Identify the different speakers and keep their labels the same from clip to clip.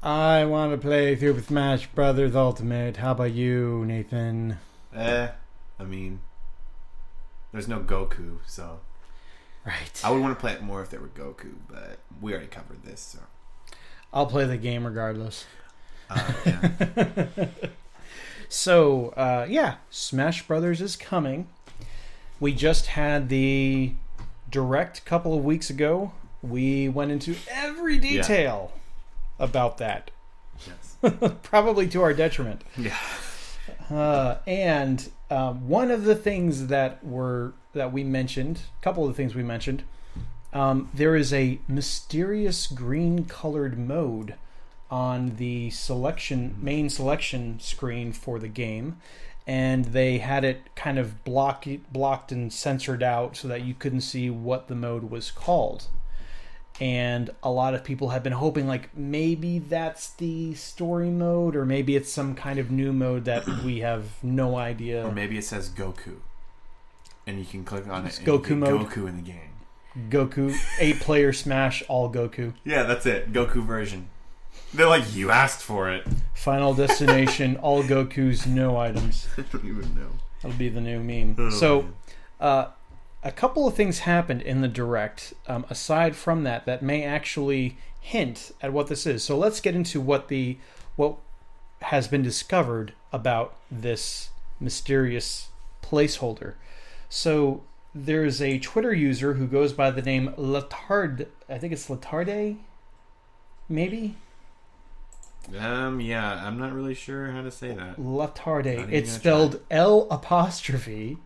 Speaker 1: I want to play through Smash Brothers Ultimate. How about you, Nathan?
Speaker 2: I mean, there's no Goku, so...
Speaker 1: Right.
Speaker 2: I would want to play it more if there were Goku, but we already covered this, so...
Speaker 1: I'll play the game regardless.
Speaker 2: Yeah.
Speaker 1: So, Smash Brothers is coming. We just had the Direct a couple of weeks ago. We went into every detail about that.
Speaker 2: Yes.
Speaker 1: Probably to our detriment.
Speaker 2: Yeah.
Speaker 1: And one of the things that we mentioned, a couple of the things we mentioned, there is a mysterious green-colored mode on the main selection screen for the game, and they had it kind of blocked and censored out so that you couldn't see what the mode was called. And a lot of people have been hoping, like, maybe that's the story mode, or maybe it's some kind of new mode that we have no idea.
Speaker 2: Or maybe it says Goku, and you can click on it and
Speaker 1: Goku
Speaker 2: get
Speaker 1: mode.
Speaker 2: Goku in the game.
Speaker 1: Goku, 8-player Smash, all Goku.
Speaker 2: Yeah, that's it. Goku version. They're like, you asked for it.
Speaker 1: Final destination, all Gokus, no items.
Speaker 2: I don't even know.
Speaker 1: That'll be the new meme. So, a couple of things happened in the Direct, aside from that may actually hint at what this is. So let's get into what has been discovered about this mysterious placeholder. So there's a Twitter user who goes by the name Latard. I think it's Latarde, maybe.
Speaker 2: Yeah, I'm not really sure how to say that.
Speaker 1: Latarde. It's spelled L''ATTARDE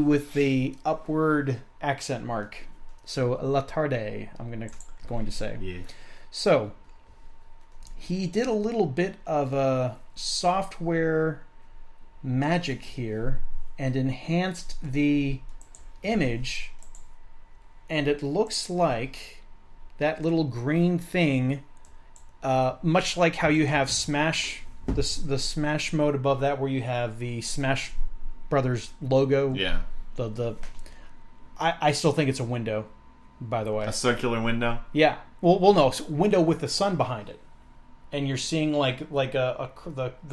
Speaker 1: with the upward accent mark. So Latarde, I'm going to say.
Speaker 2: Yeah.
Speaker 1: So he did a little bit of a software magic here and enhanced the image, and it looks like that little green thing, much like how you have Smash, the Smash mode above that, where you have the Smash Brothers logo.
Speaker 2: Yeah.
Speaker 1: I still think it's a window, by the way.
Speaker 2: A circular window?
Speaker 1: Yeah. Well, no, it's a window with the sun behind it, and you're seeing like the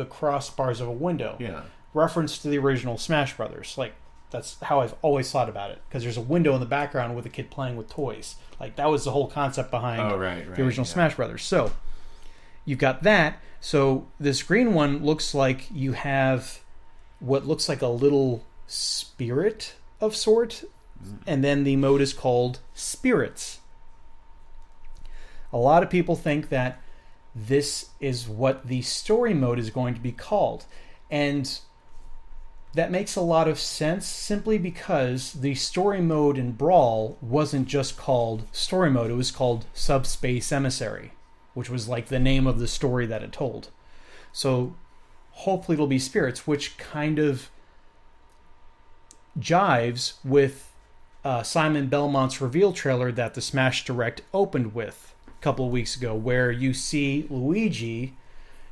Speaker 1: crossbars of a window.
Speaker 2: Yeah.
Speaker 1: Reference to the original Smash Brothers. Like, that's how I've always thought about it, because there's a window in the background with a kid playing with toys. Like, that was the whole concept behind the original Smash Brothers. So you've got that. So this green one looks like you have what looks like a little spirit of sort, and then the mode is called Spirits. A lot of people think that this is what the story mode is going to be called, and that makes a lot of sense simply because the story mode in Brawl wasn't just called story mode, it was called Subspace Emissary, which was like the name of the story that it told. So hopefully it'll be Spirits, which kind of jives with Simon Belmont's reveal trailer that the Smash Direct opened with a couple of weeks ago, where you see Luigi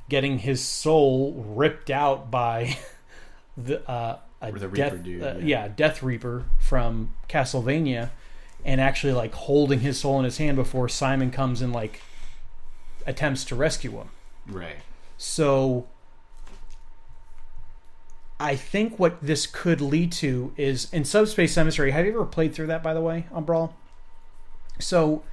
Speaker 1: getting his soul ripped out by the
Speaker 2: Reaper dude.
Speaker 1: Death Reaper from Castlevania, and actually like holding his soul in his hand before Simon comes and like attempts to rescue him.
Speaker 2: Right.
Speaker 1: So I think what this could lead to is, in Subspace Emissary, have you ever played through that, by the way, on Brawl? So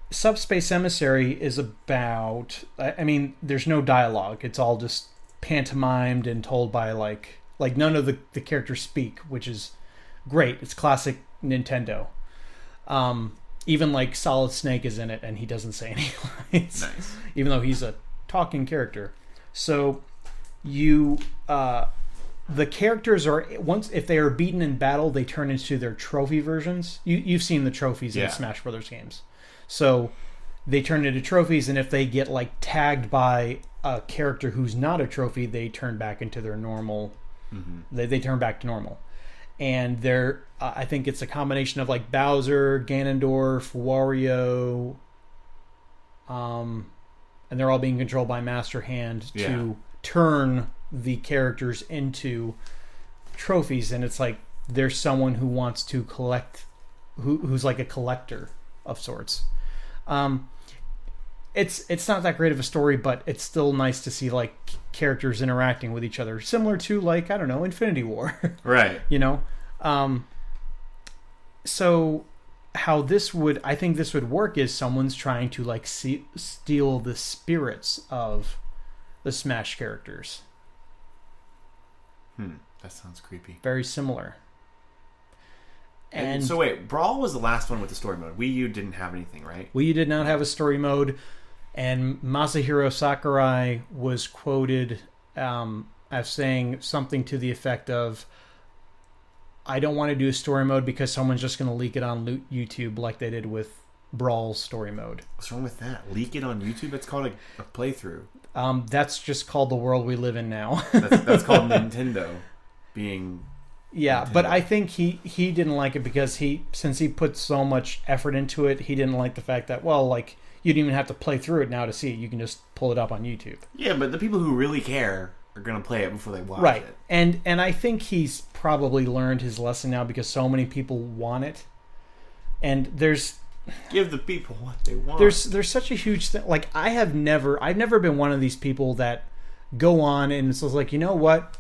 Speaker 1: Subspace Emissary is about, I mean, there's no dialogue. It's all just pantomimed and told by like none of the characters speak, which is great. It's classic Nintendo. Even like Solid Snake is in it, and he doesn't say any lines.
Speaker 2: Nice.
Speaker 1: Even though he's a talking character. So you, the characters are, if they are beaten in battle, they turn into their trophy versions. You've seen the trophies in Smash Brothers games. So they turn into trophies, and if they get like tagged by a character who's not a trophy, they turn back into their normal. Mm-hmm. They turn back to normal. And they're, I think it's a combination of like Bowser, Ganondorf, Wario, and they're all being controlled by Master Hand to turn the characters into trophies. And it's like there's someone who wants to collect, who's like a collector of sorts. It's not that great of a story, but it's still nice to see like characters interacting with each other, similar to like, I don't know, Infinity War.
Speaker 2: Right.
Speaker 1: You know? So how I think this would work is someone's trying to like steal the spirits of the Smash characters.
Speaker 2: That sounds creepy.
Speaker 1: Very similar.
Speaker 2: And so wait, Brawl was the last one with the story mode. Wii U didn't have anything, right?
Speaker 1: Wii U did not have a story mode, and Masahiro Sakurai was quoted as saying something to the effect of, I don't want to do a story mode because someone's just going to leak it on YouTube like they did with Brawl's story mode.
Speaker 2: What's wrong with that? Leak it on YouTube? It's called a playthrough.
Speaker 1: That's just called the world we live in now.
Speaker 2: that's called Nintendo being...
Speaker 1: Yeah,
Speaker 2: Nintendo.
Speaker 1: But I think he didn't like it because since he put so much effort into it, he didn't like the fact that, well, like, you don't even have to play through it now to see it. You can just pull it up on YouTube.
Speaker 2: Yeah, but the people who really care are going to play it before they watch
Speaker 1: right.
Speaker 2: it.
Speaker 1: And I think he's probably learned his lesson now because so many people want it. And
Speaker 2: give the people what they want.
Speaker 1: There's such a huge thing. Like, I've never been one of these people that go on and it's like, you know what?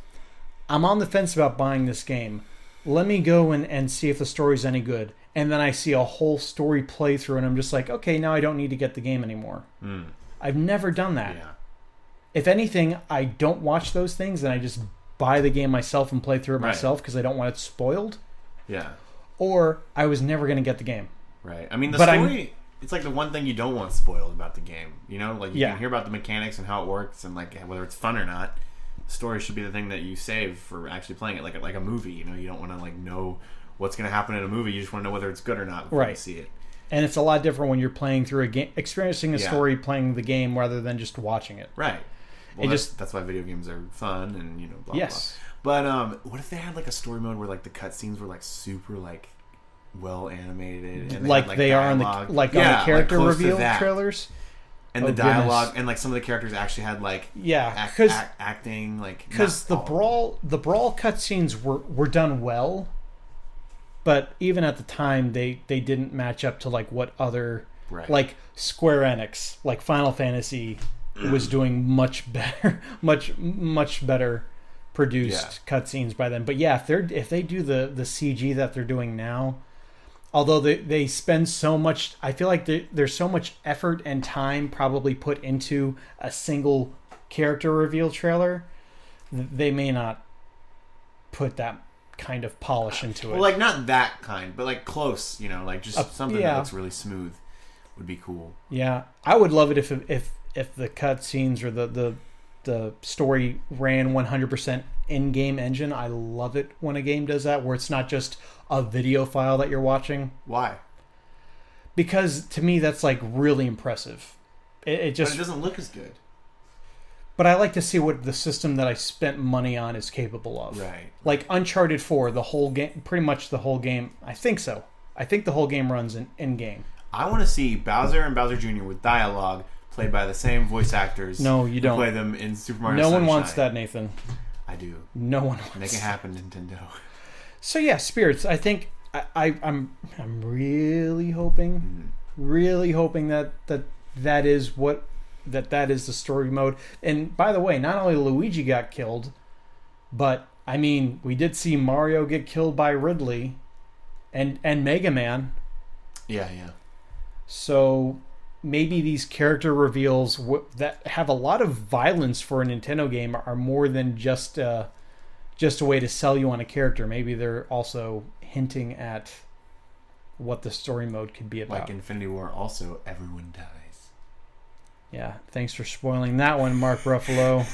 Speaker 1: I'm on the fence about buying this game. Let me go and see if the story's any good. And then I see a whole story playthrough and I'm just like, okay, now I don't need to get the game anymore. I've never done that.
Speaker 2: Yeah.
Speaker 1: If anything, I don't watch those things and I just buy the game myself and play through it myself because I don't want it spoiled.
Speaker 2: Yeah.
Speaker 1: Or I was never going to get the game.
Speaker 2: Right. I mean, the story, it's like the one thing you don't want spoiled about the game. You know, like you can hear about the mechanics and how it works and like whether it's fun or not. The story should be the thing that you save for actually playing it, like a movie. You know, you don't want to like know what's going to happen in a movie. You just want to know whether it's good or not before you see it. And
Speaker 1: it's a lot different when you're playing through a game, experiencing a story, playing the game rather than just watching it.
Speaker 2: Right. Well, that's why video games are fun and blah blah. But what if they had like a story mode where like the cutscenes were like super like well animated and
Speaker 1: like they are on the on the character reveal trailers.
Speaker 2: And the dialogue and like some of the characters actually had like acting like
Speaker 1: because the brawl cutscenes were done well, but even at the time they didn't match up to like what other like Square Enix, like Final Fantasy was doing much better much better produced cutscenes by then. But yeah, if they do the CG that they're doing now, although they spend so much, I feel like there's so much effort and time probably put into a single character reveal trailer, they may not put that kind of polish into it.
Speaker 2: Well, like not that kind, but like close, like just something that looks really smooth would be cool.
Speaker 1: Yeah, I would love it if the cutscenes or the story ran 100% in-game engine. I love it when a game does that, where it's not just a video file that you're watching.
Speaker 2: Why?
Speaker 1: Because to me that's like really impressive. It just,
Speaker 2: but it doesn't look as good.
Speaker 1: But I like to see what the system that I spent money on is capable of.
Speaker 2: Right.
Speaker 1: Like Uncharted 4, the whole game, pretty much the whole game. I think so. I think the whole game runs in game.
Speaker 2: I want to see Bowser and Bowser Jr. with dialogue played by the same voice actors.
Speaker 1: No, you don't.
Speaker 2: Play them in Super Mario
Speaker 1: Sunshine.
Speaker 2: No
Speaker 1: one wants that, Nathan.
Speaker 2: I do.
Speaker 1: No one wants.
Speaker 2: Make it happen, Nintendo.
Speaker 1: So yeah, Spirits. I think I'm really hoping, that is what that is the story mode. And by the way, not only Luigi got killed, but I mean we did see Mario get killed by Ridley, and Mega Man.
Speaker 2: Yeah.
Speaker 1: So maybe these character reveals that have a lot of violence for a Nintendo game are more than just a way to sell you on a character. Maybe they're also hinting at what the story mode could be about.
Speaker 2: Like Infinity War, also everyone dies.
Speaker 1: Yeah, thanks for spoiling that one, Mark Ruffalo.